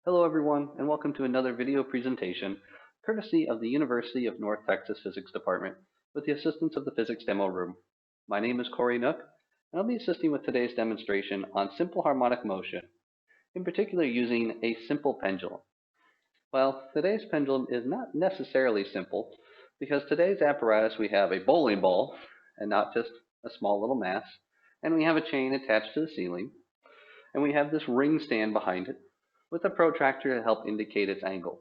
Hello everyone, and welcome to another video presentation, courtesy of the University of North Texas Physics Department, with the assistance of the Physics Demo Room. My name is Corey Nook, and I'll be assisting with today's demonstration on simple harmonic motion, in particular using a simple pendulum. Well, today's pendulum is not necessarily simple, because today's apparatus we have a bowling ball, and not just a small little mass, and we have a chain attached to the ceiling, and we have this ring stand behind it, with a protractor to help indicate its angle.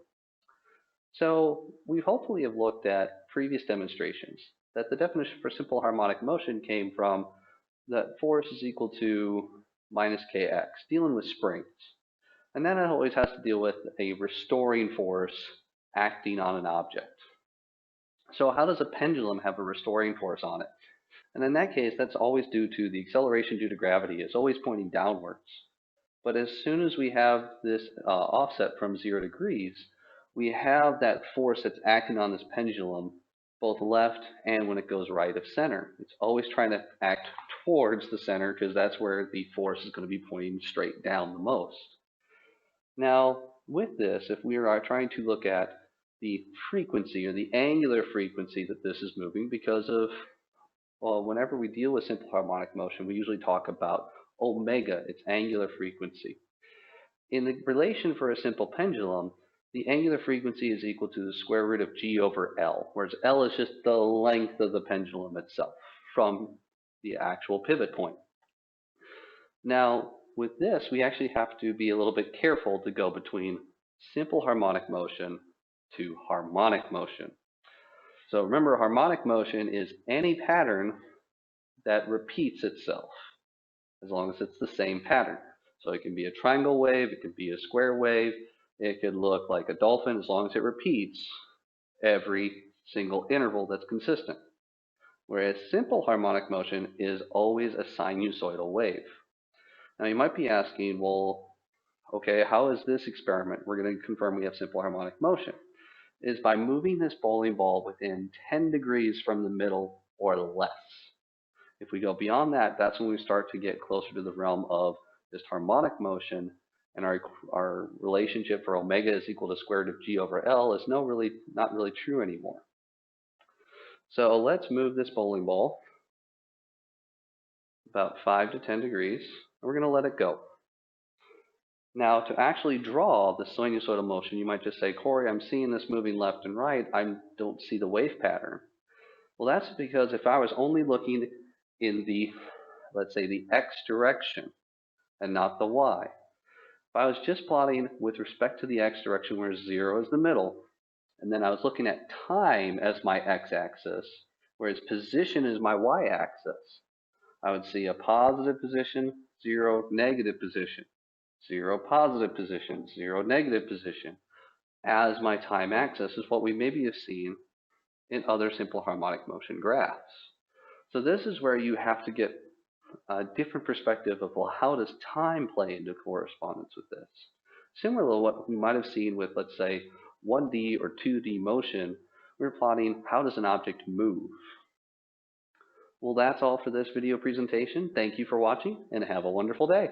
So we hopefully have looked at previous demonstrations that the definition for simple harmonic motion came from that force is equal to minus kx, dealing with springs. And then it always has to deal with a restoring force acting on an object. So how does a pendulum have a restoring force on it? And in that case, that's always due to the acceleration due to gravity is always pointing downwards. But as soon as we have this offset from 0 degrees, we have that force that's acting on this pendulum both left and when it goes right of center. It's always trying to act towards the center because that's where the force is going to be pointing straight down the most. Now, with this, if we are trying to look at the frequency or the angular frequency that this is moving, because of, well, whenever we deal with simple harmonic motion, we usually talk about omega, its angular frequency. In the relation for a simple pendulum, the angular frequency is equal to the square root of g over L, whereas L is just the length of the pendulum itself from the actual pivot point. Now, with this, we actually have to be a little bit careful to go between simple harmonic motion to harmonic motion. So remember, harmonic motion is any pattern that repeats itself, as long as it's the same pattern. So it can be a triangle wave, it could be a square wave, it could look like a dolphin as long as it repeats every single interval that's consistent. Whereas simple harmonic motion is always a sinusoidal wave. Now you might be asking, well, okay, how is this experiment? We're going to confirm we have simple harmonic motion. Is by moving this bowling ball within 10 degrees from the middle or less. If we go beyond that, that's when we start to get closer to the realm of just harmonic motion, and our relationship for omega is equal to square root of g over L is not really true anymore. So let's move this bowling ball about 5 to 10 degrees, and we're going to let it go. Now, to actually draw the sinusoidal motion, you might just say, Corey, I'm seeing this moving left and right. I don't see the wave pattern. Well, that's because if I was only looking in the, let's say, the x direction and not the y, if I was just plotting with respect to the x direction where 0 is the middle, and then I was looking at time as my x-axis, whereas position is my y-axis, I would see a positive position, 0 negative position, 0 positive position, 0 negative position, as my time axis is what we maybe have seen in other simple harmonic motion graphs. So this is where you have to get a different perspective of, well, how does time play into correspondence with this? Similar to what we might have seen with, let's say, 1D or 2D motion, we're plotting how does an object move. Well, that's all for this video presentation. Thank you for watching, and have a wonderful day.